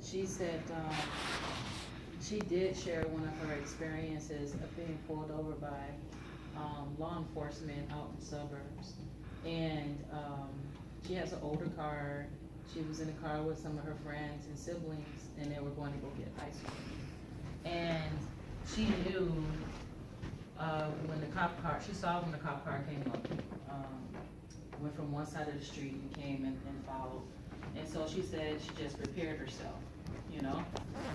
she said she did share one of her experiences of being pulled over by law enforcement out in the suburbs. And she has an older car. She was in a car with some of her friends and siblings, and they were going to go get ice cream. And she knew when the cop car, she saw when the cop car came up, went from one side of the street and came and followed. And so she said she just prepared herself, you know,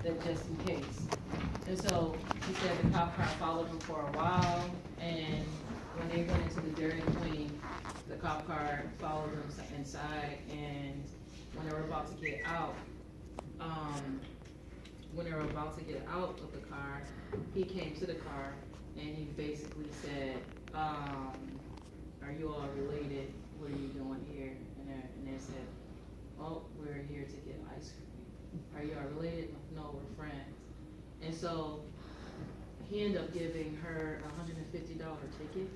that just in case. And so she said the cop car followed them for a while, and when they went into the Dairy Queen, the cop car followed them inside, and when they were about to get out, of the car, he came to the car and he basically said, are you all related? What are you doing here? And they said, oh, we're here to get ice cream. Are you all related? No, we're friends. And so he ended up giving her a $150 ticket,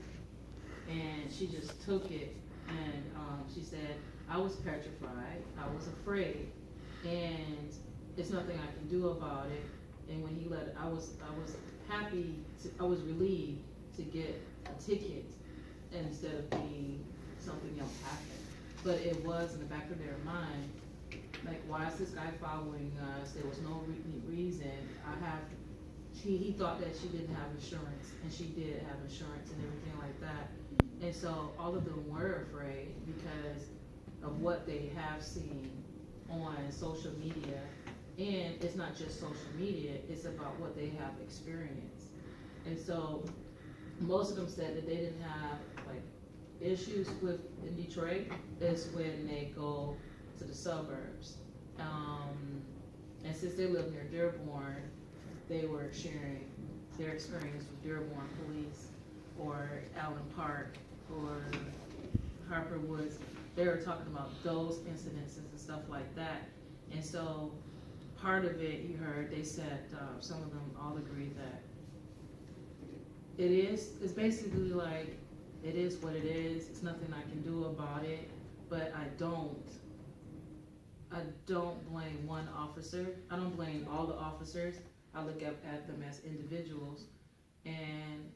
and she just took it, and she said, I was petrified, I was afraid, and it's nothing I can do about it. And when he let it, I was happy, I was relieved to get a ticket instead of being something else happened. But it was in the back of their mind, like, why is this guy following us? There was no reason. He thought that she didn't have insurance, and she did have insurance and everything like that. And so all of them were afraid because of what they have seen on social media. And it's not just social media, it's about what they have experienced. And so most of them said that they didn't have like issues with in Detroit is when they go to the suburbs. And since they live near Dearborn, they were sharing their experience with Dearborn Police or Allen Park or Harper Woods. They were talking about those incidences and stuff like that. And so part of it, you heard, they said, some of them all agreed that it's basically like, it is what it is, it's nothing I can do about it, but I don't blame one officer, I don't blame all the officers, I look at them as individuals. And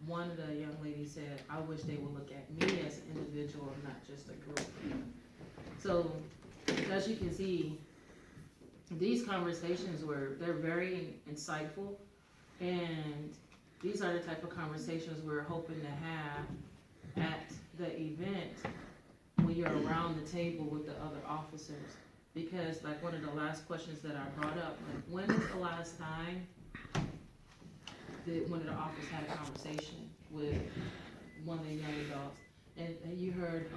one of the young ladies said, I wish they would look at me as an individual and not just a group. So, as you can see, these conversations they're very insightful, and these are the type of conversations we're hoping to have at the event when you're around the table with the other officers. Because like one of the last questions that I brought up, like, when is the last time that one of the officers had a conversation with one of the young adults? And you heard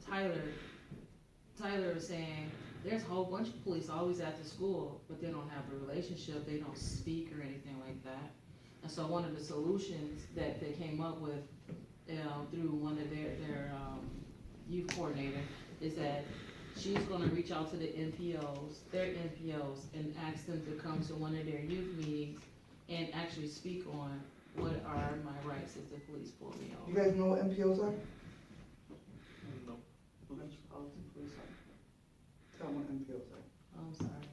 Tyler was saying, there's a whole bunch of police always at the school, but they don't have a relationship, they don't speak or anything like that. And so one of the solutions that they came up with through one of their youth coordinator is that she's gonna reach out to the their NPOs, and ask them to come to one of their youth meetings and actually speak on what are my rights if the police pull me over. You guys know what MPOs are? No. Metropolitan Police Officer. Tell them what MPOs are. Oh, I'm sorry.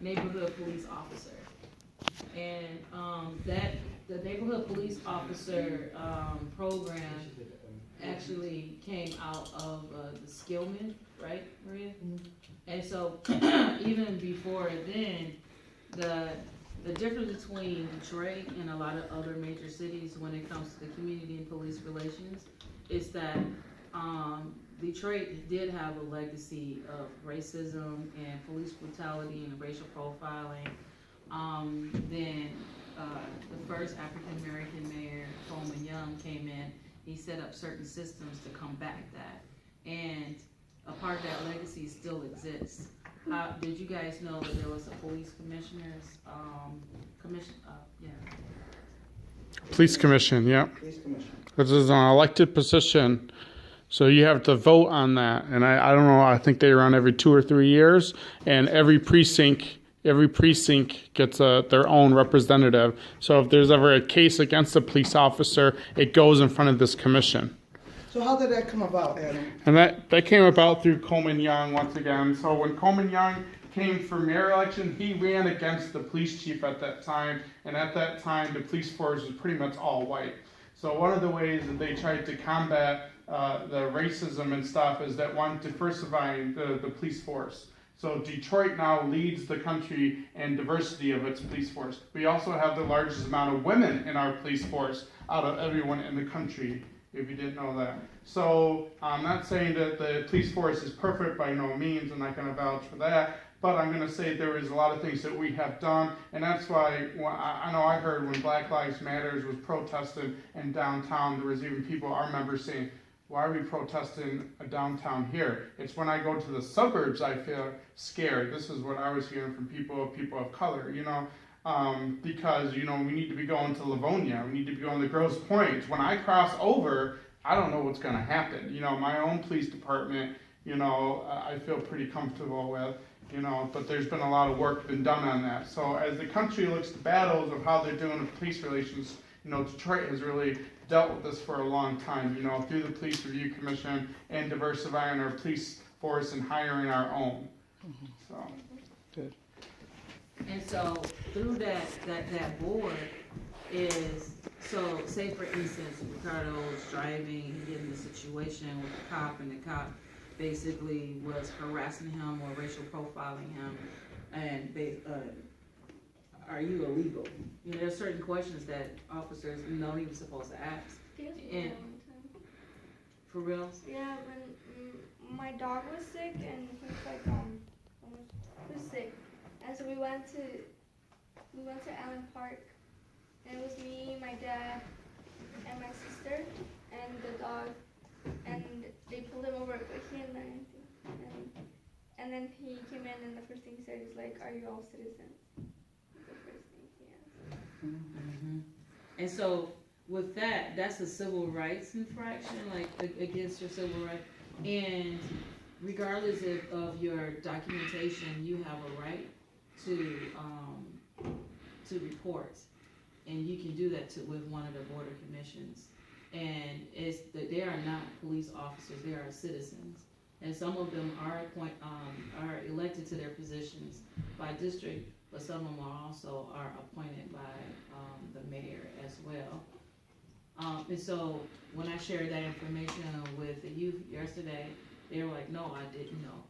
Neighborhood police officer. And the neighborhood police officer program actually came out of the Skillman, right, Maria? Mm-hmm. And so even before then, the difference between Detroit and a lot of other major cities when it comes to the community and police relations is that Detroit did have a legacy of racism and police brutality and racial profiling. Then the first African American mayor, Coleman Young, came in. He set up certain systems to combat that, and a part of that legacy still exists. Did you guys know that there was a police commissioner's Police commission, yeah. Police commission. This is an elected position, so you have to vote on that. And I don't know, I think they run every 2 or 3 years, and every precinct gets their own representative. So if there's ever a case against a police officer, it goes in front of this commission. So how did that come about, Adam? And that came about through Coleman Young once again. So when Coleman Young came for mayor election, he ran against the police chief at that time. And at that time, the police force was pretty much all white. So one of the ways that they tried to combat the racism and stuff is that one, diversifying the police force. So Detroit now leads the country in diversity of its police force. We also have the largest amount of women in our police force out of everyone in the country, if you didn't know that. So I'm not saying that the police force is perfect by no means, I'm not going to vouch for that, but I'm going to say there is a lot of things that we have done, and that's why I know I heard when Black Lives Matters was protested in downtown, there was even people, our members, saying, why are we protesting downtown here? It's when I go to the suburbs I feel scared. This is what I was hearing from people of color, because, we need to be going to Livonia, we need to be going to Grosse Pointe. When I cross over, I don't know what's going to happen. My own police department, I feel pretty comfortable with, but there's been a lot of work been done on that. So as the country looks to battles of how they're doing with police relations, Detroit has really dealt with this for a long time, through the Police Review Commission and diversifying our police force and hiring our own. So. Good. And so through that board is, so say for instance, Ricardo's driving, he get in a situation with the cop, and the cop basically was harassing him or racial profiling him, and are you illegal? There's certain questions that officers know he was supposed to ask. And for real? Yeah, when my dog was sick and he was like he was sick, and so we went to Allen Park, and it was me, my dad, and my sister, and the dog, and they pulled him over, but he hadn't done anything, and then he came in, and the first thing he said was like, "Are you all citizens?" The first thing he asked. Mm-hmm. And so with that's a civil rights infraction, like against your civil rights. And regardless of your documentation, you have a right to report, and you can do that with one of the border commissions. And they are not police officers; they are citizens. And some of them are elected to their positions by district, but some of them are appointed by the mayor as well. And so when I shared that information with the youth yesterday, they were like, "No, I didn't know."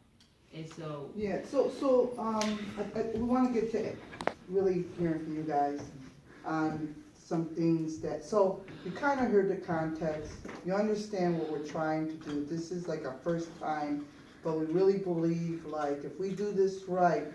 And so Yeah, we want to get to really hearing from you guys on some things so you kind of heard the context, you understand what we're trying to do. This is like our first time, but we really believe like if we do this right,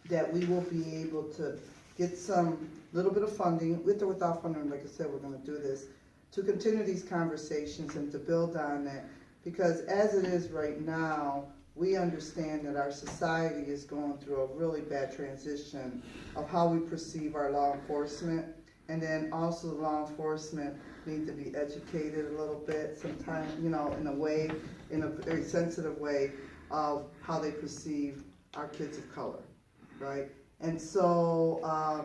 that we will be able to get some little bit of funding, with or without funding, like I said, we're gonna do this, to continue these conversations and to build on that. Because as it is right now, we understand that our society is going through a really bad transition of how we perceive our law enforcement. And then also the law enforcement need to be educated a little bit sometimes, in a very sensitive way of how they perceive our kids of color, right? And so,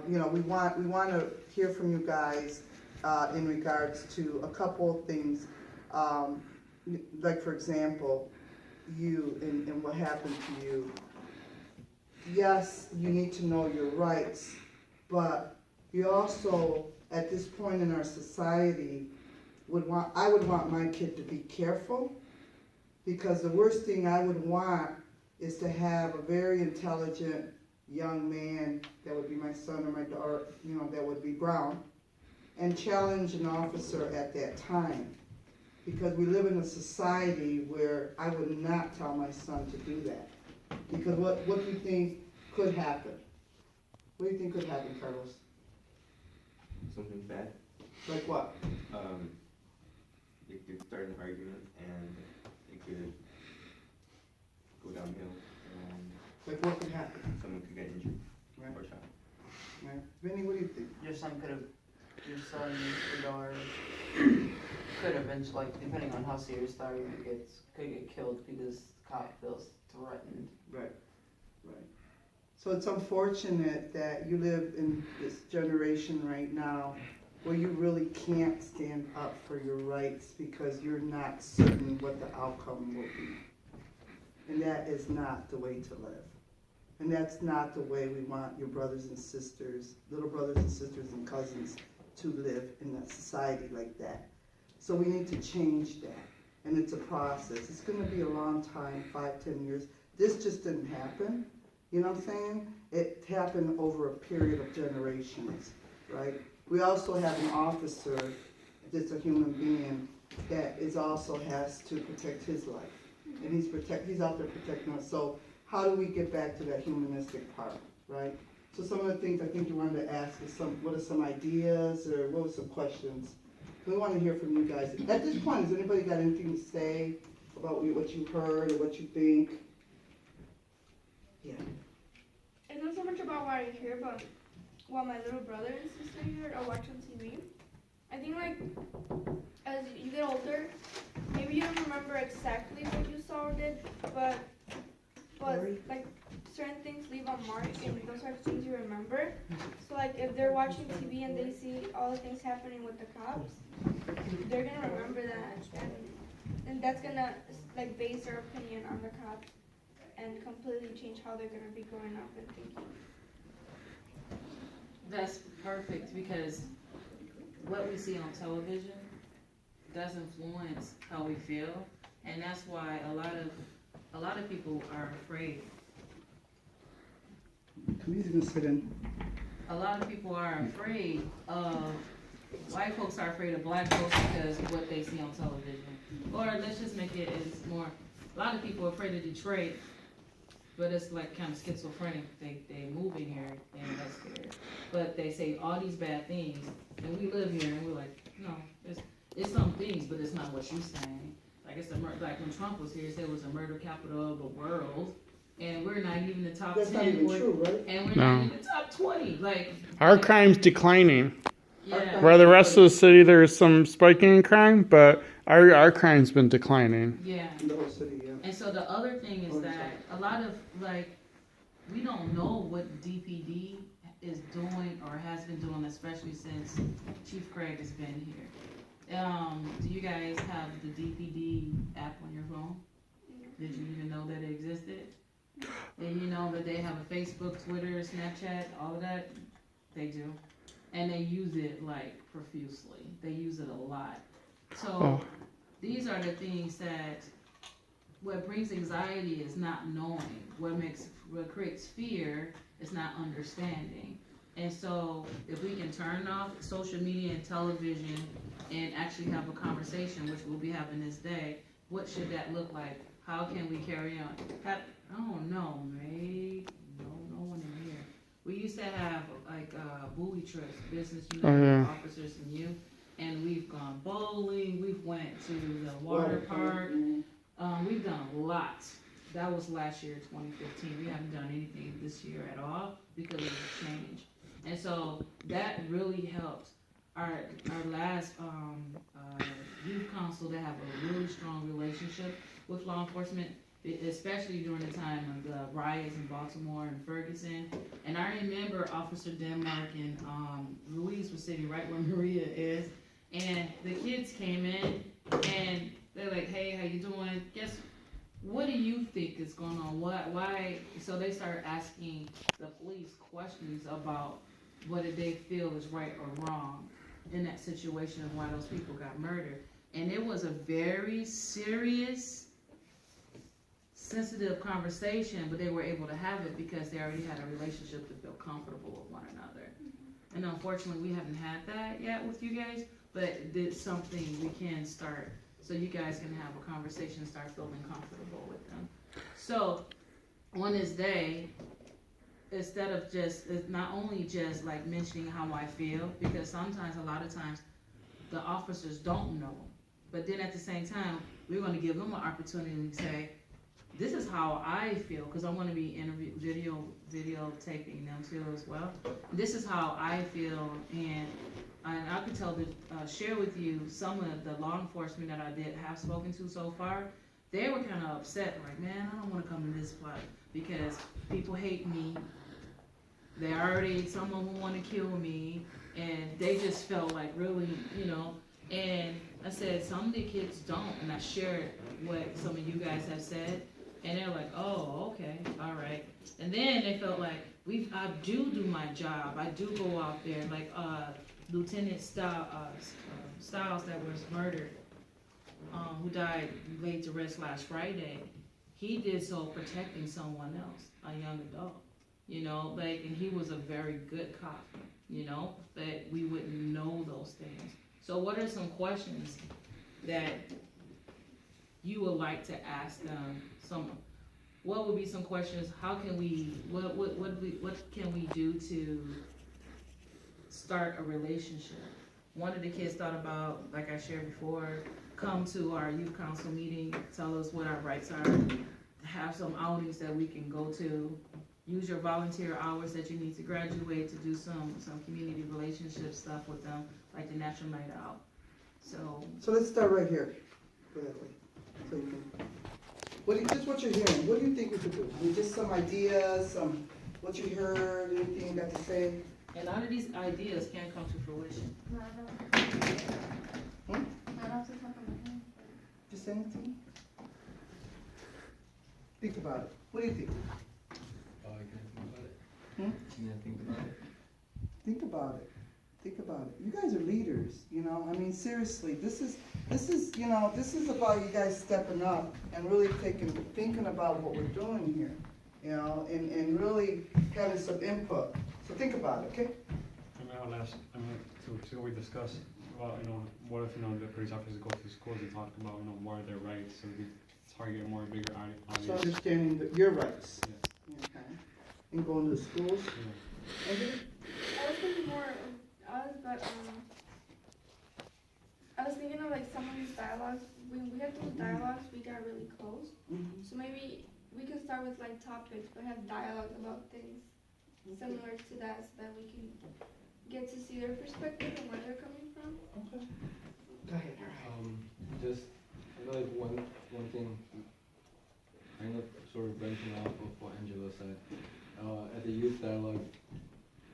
we want to hear from you guys in regards to a couple of things, like for example, you and what happened to you. Yes, you need to know your rights, but you also, at this point in our society, I would want my kid to be careful, because the worst thing I would want is to have a very intelligent young man, that would be my son or my daughter, that would be brown, and challenge an officer at that time. Because we live in a society where I would not tell my son to do that. Because what do you think could happen? What do you think could happen, Carlos? Something bad. Like what? It could start an argument and it could go downhill and Like what could happen? someone could get injured Right. or shot. Right. Vinny, what do you think? Your son, your daughter could eventually, like, depending on how serious the argument gets, could get killed because the cop feels threatened. Right. So it's unfortunate that you live in this generation right now where you really can't stand up for your rights because you're not certain what the outcome will be. And that is not the way to live. And that's not the way we want your brothers and sisters, little brothers and sisters and cousins to live in a society like that. So we need to change that. And it's a process. It's gonna be a long time, 5, 10 years. This just didn't happen. You know what I'm saying? It happened over a period of generations, right? We also have an officer that's a human being that is also has to protect his life. And he's out there protecting us. So how do we get back to that humanistic part, right? So some of the things I think you wanted to ask is what are some ideas or what were some questions? We want to hear from you guys. At this point, has anybody got anything to say about what you heard or what you think? Yeah. It's not so much about what I hear, but what my little brother and sister hear or watch on TV. I think like as you get older, maybe you don't remember exactly what you saw or did, but like certain things leave a mark, and those are things you remember. So like if they're watching TV and they see all the things happening with the cops, they're gonna remember that, and that's gonna like base their opinion on the cops and completely change how they're gonna be growing up and thinking. That's perfect, because what we see on television does influence how we feel, and that's why a lot of people are afraid. He's gonna sit in. A lot of people are afraid of, white folks are afraid of black folks because of what they see on television. Or let's just make it as more, a lot of people are afraid of Detroit, but it's like kind of schizophrenic. They move in here and that's scared. But they say all these bad things, and we live here and we're like, no, it's some things, but it's not what you're saying. Like it's like when Trump was here, he said it was a murder capital of the world. And we're not even the top That's 10. not even true, right? And we're No. not even the top 20. Like Our crime's declining. yeah. Where the rest of the city there's some spiking in crime, but our crime's been declining. Yeah. In the whole city, yeah. And so the other thing is that a lot of like we don't know what DPD is doing or has been doing, especially since Chief Craig has been here. Do you guys have the DPD app on your phone? Did you even know that it existed? And you know that they have a Facebook, Twitter, Snapchat, all of that? They do. And they use it like profusely. They use it a lot. So these are the things that what brings anxiety is not knowing. What creates fear is not understanding. And so if we can turn off social media and television and actually have a conversation, which we'll be having this day, what should that look like? How can we carry on? I don't know, maybe no one in here. We used to have like booby trips, business unit officers and youth, and we've gone bowling. We've went to the water park. We've done a lot. That was last year, 2015. We haven't done anything this year at all because of the change. And so that really helped. Our last youth council, they have a really strong relationship with law enforcement, especially during the time of the riots in Baltimore and Ferguson. And I remember Officer Denmark and Ruiz was sitting right where Maria is, and the kids came in and they're like, "Hey, how you doing? What do you think is going on? Why?" So they started asking the police questions about whether they feel is right or wrong in that situation of why those people got murdered. And it was a very serious, sensitive conversation, but they were able to have it because they already had a relationship to feel comfortable with one another. And unfortunately, we haven't had that yet with you guys, but it's something we can start so you guys can have a conversation, start feeling comfortable with them. So on this day, instead of just, it's not only just like mentioning how I feel, because sometimes, a lot of times, the officers don't know. But then at the same time, we're going to give them an opportunity to say, this is how I feel, because I'm going to be videotaping them too as well. This is how I feel, and I could share with you some of the law enforcement that I did have spoken to so far. They were kind of upset, like, man, I don't want to come to this spot because people hate me. They already, someone who wanna kill me, and they just felt like really, you know, and I said, some of the kids don't, and I shared what some of you guys have said, and they're like, oh, okay, all right. And then they felt like, I do my job, I do go out there, like, Lieutenant Styles that was murdered, who died laid to rest last Friday, he did so protecting someone else, a young adult, you know, like, and he was a very good cop, you know, but we wouldn't know those things. So what are some questions that you would like to ask them? What would be some questions? How can we? What can we do to start a relationship? One of the kids thought about, like I shared before, come to our youth council meeting, tell us what our rights are, have some outings that we can go to. Use your volunteer hours that you need to graduate to do some community relationship stuff with them, like the National Night Out. So let's start right here. Go that way. So you can, just what you're hearing, what do you think we could do? I mean, just some ideas, what you heard, anything you got to say? a lot of these ideas can't come to fruition. Just anything? Think about it. What do you think? Oh, I can't think about it. Hmm? Can't think about it. Think about it. Think about it. You guys are leaders, you know, I mean, seriously, this is, you know, this is about you guys stepping up and really thinking about what we're doing here, you know, and really having some input. So think about it, okay? So we discuss about, what if, the police officers go to schools and talk about, what are their rights, so we target more bigger audience. So understanding your rights. Yeah. Okay. And going to the schools. Yeah. And I was thinking more of us, but I was thinking of like some of these dialogues. When we had those dialogues, we got really close. Mhm. So maybe we can start with like topics, but have dialogue about things similar to that, so that we can get to see their perspective and where they're coming from. Okay. Go ahead. Just, I feel like one thing, kind of sort of branching off of what Angela said, at the youth dialogue,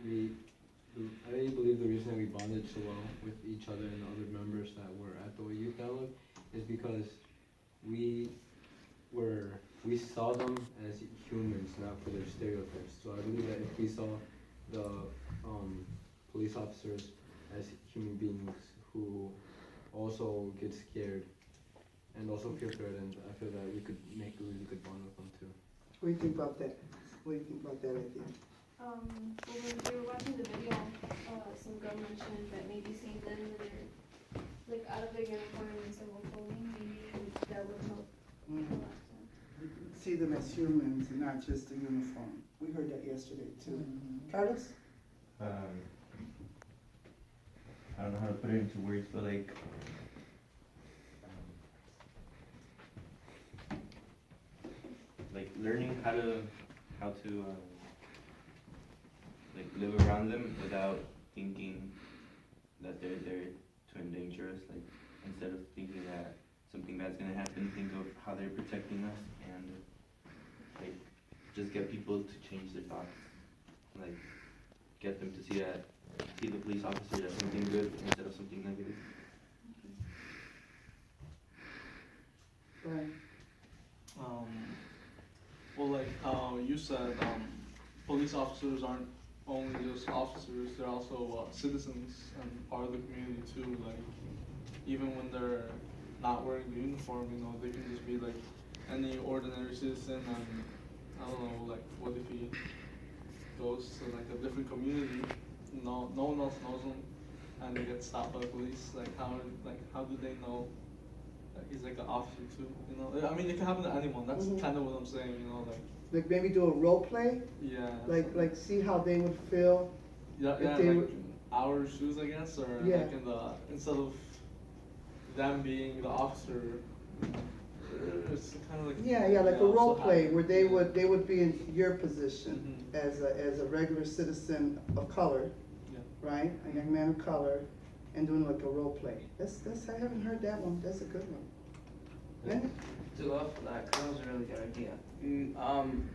I believe the reason that we bonded so well with each other and the other members that were at the youth dialogue is because we saw them as humans, not for their stereotypes. So I believe that if we saw the police officers as human beings who also get scared and also feel threatened, I feel that we could make a really good bond with them too. What do you think about that? What do you think about that idea? Well, when we were watching the video, some girl mentioned that maybe seeing them when they're like out of their uniform and civil clothing, maybe that would help a lot. See them as humans and not just a uniform. We heard that yesterday too. Carlos? I don't know how to put it into words, but like learning how to like live around them without thinking that they're there to endanger us. Like instead of thinking that something bad's gonna happen, think of how they're protecting us, and like just get people to change their thoughts. Like get them to see the police officer as something good instead of something negative. Right. Well, like you said, police officers aren't only just officers, they're also citizens and part of the community too. Like, even when they're not wearing the uniform, they can just be like any ordinary citizen, and I don't know, like, what if he goes to like a different community, no one else knows him, and he gets stopped by the police, how do they know that he's like an officer too, I mean, it can happen to anyone, that's kind of what I'm saying, Like maybe do a role play? Yeah. Like see how they would feel? Yeah, if they like were- our shoes, I guess, or Yeah. like instead of them being the officer, it's kind of like Like a role so play happy. where they would be in your position Mhm. as a regular citizen of color, Yeah. right? A young man of color, and doing like a role play. That's I haven't heard that one. That's a good one. Yeah? To go off of that, that was a really good idea. You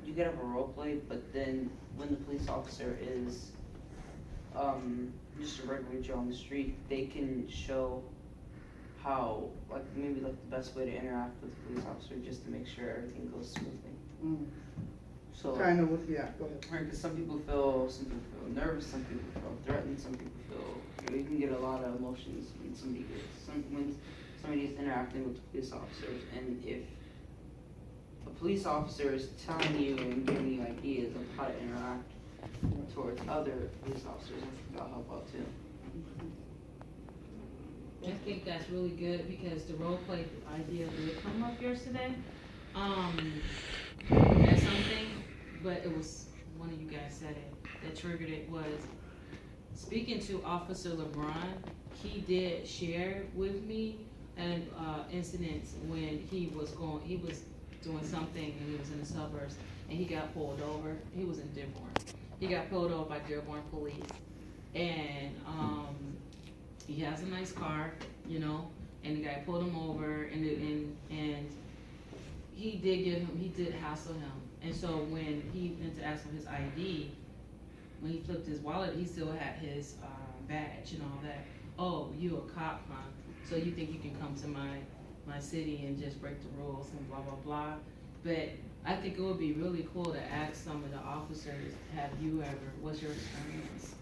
could have a role play, but then when the police officer is, just a regular Joe on the street, they can show how, like, maybe like the best way to interact with the police officer just to make sure everything goes smoothly. Mm. So, Kind of, yeah, go ahead. right, because some people feel nervous, some people feel threatened, some people feel, you can get a lot of emotions when somebody is interacting with the police officers, and if a police officer is telling you and giving you ideas of how to interact towards other police officers, I think that'll help out too. I think that's really good because the role play idea did come up yesterday. As something, but it was one of you guys said it that triggered it was speaking to Officer LeBron. He did share with me an incident when he was doing something and he was in the suburbs and he got pulled over. He was in Dearborn. He got pulled over by Dearborn police, and he has a nice car, you know, and the guy pulled him over and he did hassle him. And so when he went to ask for his ID, when he flipped his wallet, he still had his badge and all that. Oh, you a cop, huh? So you think you can come to my city and just break the rules and blah, blah, blah. But I think it would be really cool to ask some of the officers, what's your experience?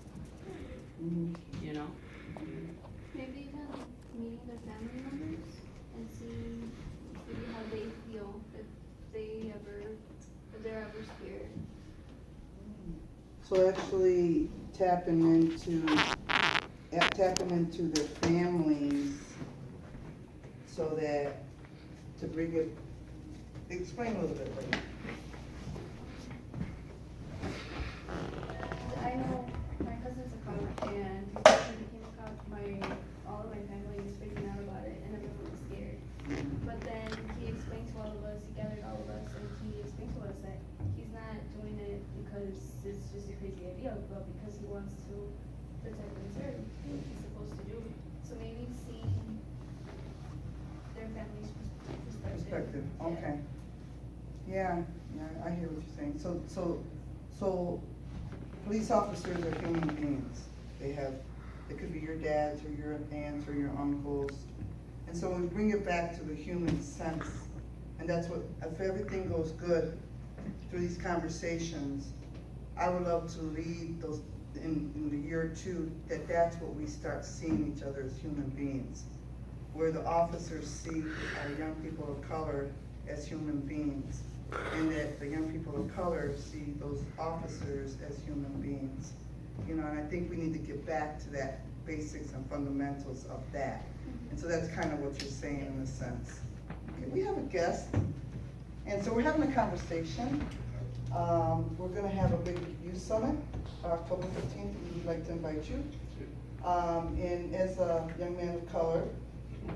You know? Maybe even meeting their family members and seeing maybe how they feel if they're ever scared. So actually tapping into their families so that to bring it, explain a little bit, right? I know my cousin's a cop, and before he became a cop, all of my family was freaking out about it, and everyone was scared. But then he explained to all of us, he gathered all of us, and he explained to us that he's not doing it because it's just a crazy idea, but because he wants to protect and serve, like he's supposed to do. So maybe seeing their family's perspective. Okay. Yeah, I hear what you're saying. So police officers are human beings. They could be your dads or your aunts or your uncles. And so we bring it back to the human sense. And that's what, if everything goes good through these conversations, I would love to lead those in the year or two, that's what we start seeing each other as human beings. Where the officers see our young people of color as human beings, and that the young people of color see those officers as human beings. You know, and I think we need to get back to that basics and fundamentals of that. And so that's kind of what you're saying in a sense. Okay, we have a guest, and so we're having a conversation. We're gonna have a big youth summit, October 15th, we'd like to invite you. And as a young man of color,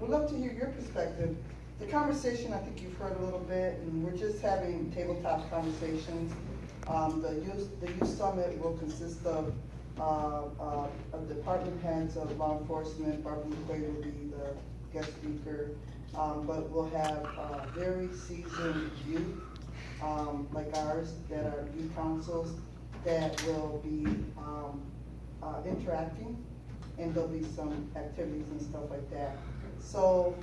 we'd love to hear your perspective. The conversation, I think you've heard a little bit, and we're just having tabletop conversations. The youth summit will consist of department heads of law enforcement. Barbara McQuaid will be the guest speaker. But we'll have very seasoned youth, like ours, that are youth councils, that will be interacting, and there'll be some activities and stuff like that. So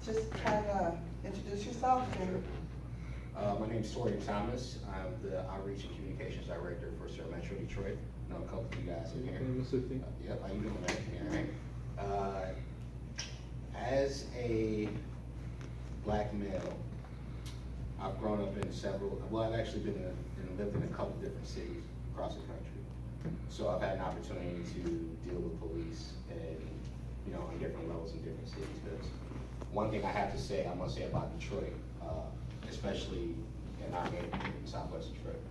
just kind of introduce yourself. My name's Tori Thomas. I'm the Outreach and Communications Director for Sur Metro Detroit. I know a couple of you guys in here. Yep, how you doing, man? All right. As a black male, I've grown up in I've actually lived in a couple different cities across the country. So I've had an opportunity to deal with police and, on different levels in different cities. Because one thing I must say about Detroit, especially in our neighborhood in Southwest Detroit,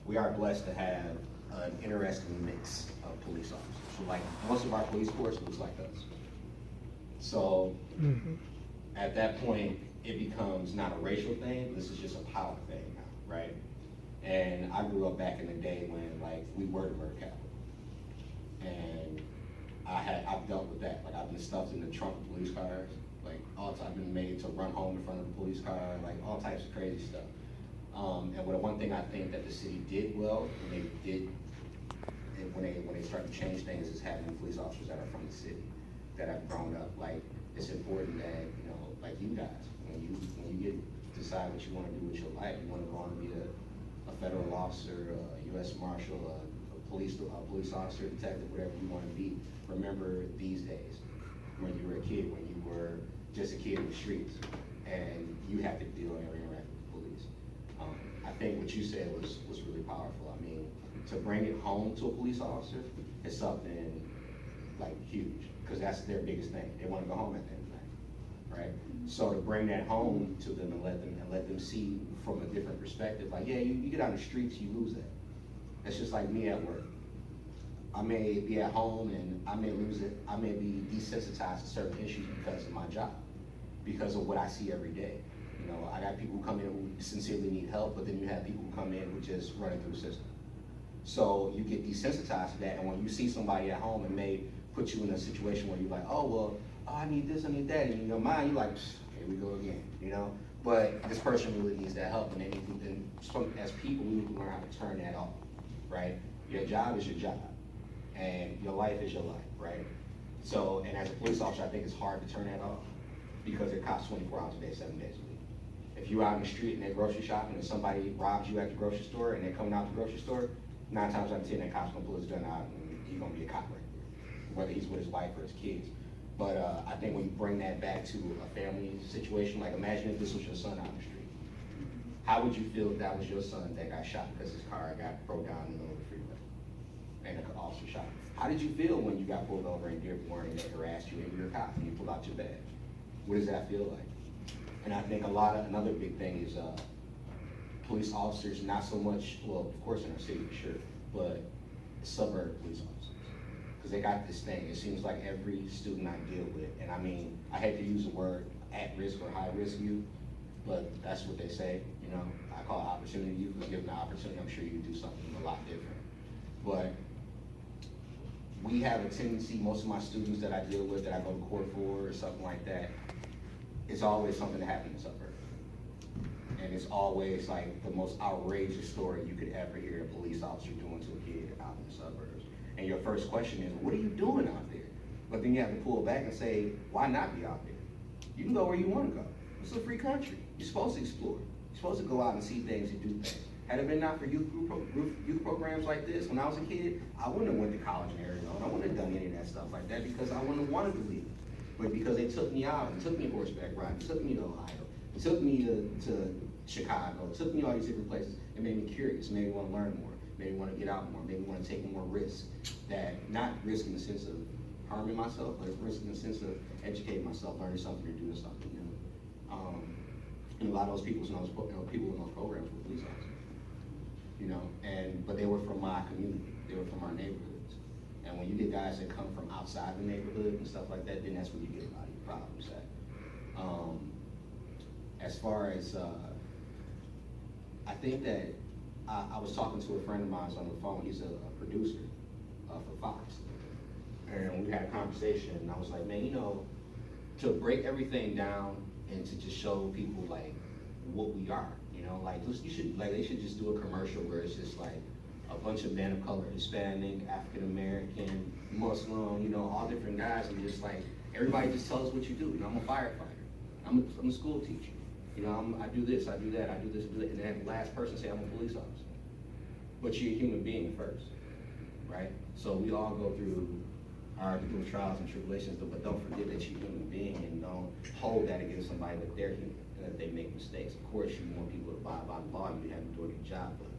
we are blessed to have an interesting mix of police officers. So like most of our police force looks like us. So at that point, it becomes not a racial thing, this is just a power thing now, right? And I grew up back in the day when we were the murder capital. And I've dealt with that. I've been stuffed in the trunk of police cars Like, I've been made to run home in front of a police car, like all types of crazy stuff. And one thing I think that the city did well, when they started to change things, is having police officers that are from the city, that have grown up. Like, it's important that, you know, like you guys, when you decide what you want to do with your life, you want to go on to be a federal officer, a U.S. Marshal, a police officer, detective, whatever you want to be. Remember these days, when you were a kid, when you were just a kid in the streets, and you have to deal and interact with the police. I think what you said was really powerful. I mean, to bring it home to a police officer is something like huge, because that's their biggest thing. They want to go home at the end of the night, right? So to bring that home to them and let them see from a different perspective, like, yeah, you get out in the streets, you lose that. It's just like me at work. I may be at home and I may lose it. I may be desensitized to certain issues because of my job, because of what I see every day. You know, I got people who come in who sincerely need help, but then you have people who come in who just running through the system. So you get desensitized to that, and when you see somebody at home, it may put you in a situation where you're like, oh, well, I need this, I need that, and in your mind, you're like, here we go again, you know? But this person really needs that help, and as people, we need to learn how to turn that off, right? Your job is your job, and your life is your life, right? So, and as a police officer, I think it's hard to turn that off, because it costs 24 hours a day, 7 days a week. If you're out in the street and they're grocery shopping and somebody robs you at the grocery store and they're coming out the grocery store, 9 times out of 10, that cop's gonna pull his gun out and he's gonna be a cop right there, whether he's with his wife or his kids. But I think when you bring that back to a family situation, like imagine if this was your son out in the street. How would you feel if that was your son that got shot because his car got broke down in the middle of the freeway and an officer shot him? How did you feel when you got pulled over in Dearborn and they harassed you and you're a cop and you pull out your badge? What does that feel like? And I think another big thing is police officers, not so much, well, of course in our city for sure, but suburb police officers. Because they got this thing, it seems like every student I deal with, and I mean, I hate to use the word at risk or high risk youth, but that's what they say, you know. I call it opportunity youth, because given the opportunity, I'm sure you do something a lot different. But we have a tendency, most of my students that I deal with, that I go to court for or something like that, it's always something that happened in the suburbs. And it's always like the most outrageous story you could ever hear a police officer doing to a kid out in the suburbs. And your first question is, what are you doing out there? But then you have to pull back and say, why not be out there? You can go where you want to go. It's a free country. You're supposed to explore. You're supposed to go out and see things and do things. Had it been not for youth programs like this, when I was a kid, I wouldn't have went to college in Arizona. I wouldn't have done any of that stuff like that because I wouldn't have wanted to leave. But because they took me out, and took me horseback riding, took me to Ohio, it took me to Chicago, it took me all these different places, it made me curious, made me want to learn more, made me want to get out more, made me want to take more risks. That, not risk in the sense of harming myself, but risk in the sense of educating myself, learning something or doing something new. And a lot of those people in those programs were police officers, you know, but they were from my community, they were from our neighborhoods. And when you get guys that come from outside the neighborhood and stuff like that, then that's when you get a lot of your problems at. As far as, I think that I was talking to a friend of mine on the phone. He's a producer for Fox. And we had a conversation, and I was like, man, you know, to break everything down and to just show people like what we are, you know, like they should just do a commercial where it's just like a bunch of men of color, Hispanic, African American, Muslim, you know, all different guys, and just like everybody just tell us what you do. You know, I'm a firefighter, I'm a school teacher, you know, I do this, I do that, I do this, I do that, and then the last person say I'm a police officer. But you're a human being first, right? So we all go through our trials and tribulations, but don't forget that you're a human being, and don't hold that against somebody that they're human and that they make mistakes. Of course, you want people to abide by the law and you have to do a good job, but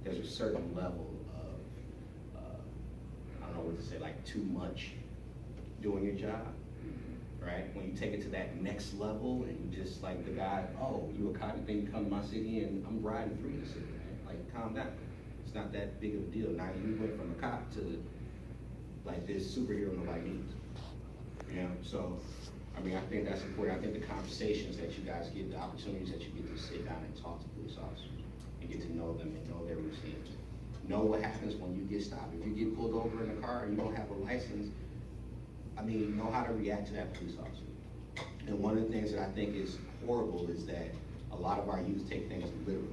there's a certain level of, I don't know what to say, like too much doing your job, right? When you take it to that next level and you just like the guy, oh, you a cop, then you come to my city and I'm riding through the city, man. Like, calm down. It's not that big of a deal. Now you went from a cop to like this superhero nobody needs, you know? So, I mean, I think that's important. I think the conversations that you guys get, the opportunities that you get to sit down and talk to police officers and get to know them and know their routines. Know what happens when you get stopped. If you get pulled over in a car and you don't have a license, I mean, know how to react to that police officer. And one of the things that I think is horrible is that a lot of our youth take things literally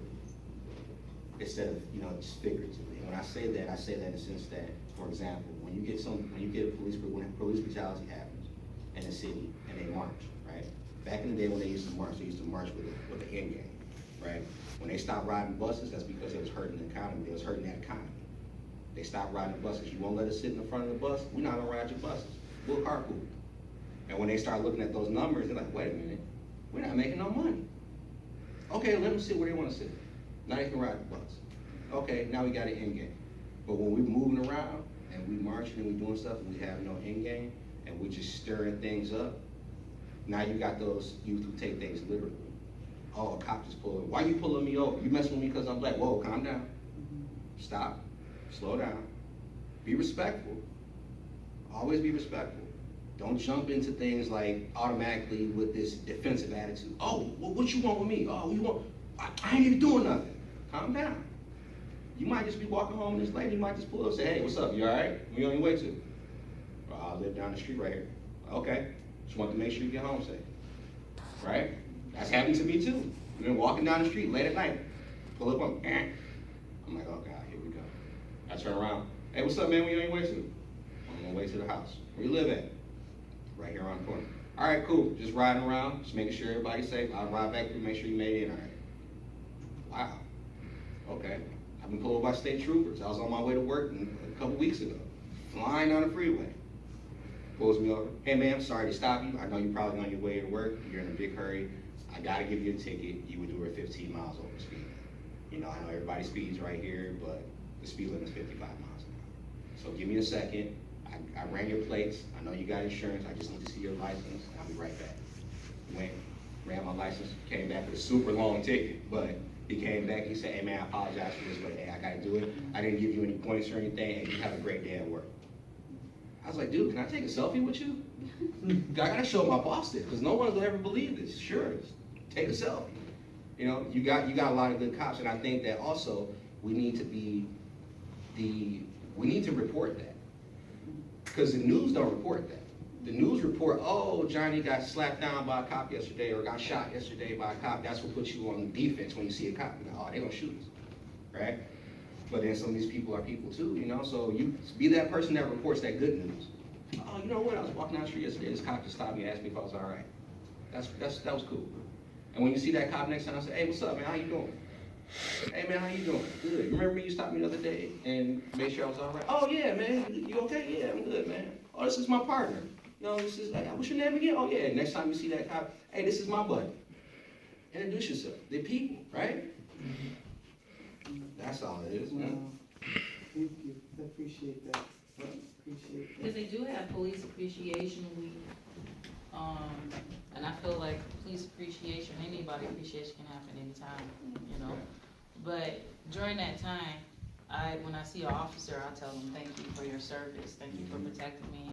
instead of, you know, just figuratively. And when I say that in the sense that, for example, when you get when police brutality happens in a city and they march, right? Back in the day when they used to march with the end game, right? When they stopped riding buses, that's because it was hurting the economy. It was hurting that economy. They stopped riding buses. You won't let us sit in the front of the bus? We're not gonna ride your buses. We'll carpool. And when they start looking at those numbers, they're like, wait a minute, we're not making no money. Okay, let them sit where they wanna sit. Now they can ride the bus. Okay, now we got an end game. But when we're moving around and we marching and we doing stuff and we have no end game and we just stirring things up, now you got those youth who take things literally. Oh, a cop just pulled. Why you pulling me over? You messing with me because I'm black. Whoa, calm down. Stop. Slow down. Be respectful. Always be respectful. Don't jump into things like automatically with this defensive attitude. Oh, what you want with me? Oh, you want? I ain't even doing nothing. Calm down. You might just be walking home and this lady might just pull up and say, hey, what's up? You all right? Where you on your way to? I live down the street right here. Okay. Just want to make sure you get home safe. Right? That's happened to me too. I've been walking down the street late at night. Pull up on me. I'm like, oh God, here we go. I turn around. Hey, what's up, man? Where you on your way to? I'm on my way to the house. Where you live at? Right here on the corner. All right, cool. Just riding around, just making sure everybody's safe. I'll ride back through, make sure you made it in all right. Wow. Okay. I've been pulled over by state troopers. I was on my way to work a couple weeks ago, flying down the freeway. Pulls me over. Hey, man, sorry to stop you. I know you're probably on your way to work. You're in a big hurry. I gotta give you a ticket. You would do it 15 miles over speed. You know, I know everybody speeds right here, but the speed limit is 55 miles an hour. So give me a second. I ran your plates. I know you got insurance. I just need to see your license. I'll be right back. Went, ran my license, came back with a super long ticket, but he came back, he said, hey man, I apologize for this, but hey, I gotta do it. I didn't give you any points or anything, and you have a great day at work. I was like, dude, can I take a selfie with you? I gotta show my boss this, because no one's gonna ever believe this. Sure, take a selfie. You know, you got a lot of good cops, and I think that also we need to report that. Because the news don't report that. The news report, oh, Johnny got slapped down by a cop yesterday or got shot yesterday by a cop. That's what puts you on defense when you see a cop. You know, oh, they gonna shoot us, right? But then some of these people are people too, you know? So you be that person that reports that good news. Oh, you know what? I was walking down the street yesterday. This cop just stopped me and asked me if I was all right. That was cool. And when you see that cop next time, I say, hey, what's up, man? How you doing? Hey, man, how you doing? Good. You remember me? You stopped me the other day and made sure I was all right. Oh, yeah, man. You okay? Yeah, I'm good, man. Oh, this is my partner. You know, this is, what's your name again? Oh, yeah. Next time you see that cop, hey, this is my buddy. Introduce yourself. They're people, right? That's all it is, man. Thank you. I appreciate that. Appreciate that. Because they do have police appreciation week. And I feel like police appreciation, anybody appreciation can happen anytime, you know? But during that time, when I see an officer, I tell them, thank you for your service. Thank you for protecting me.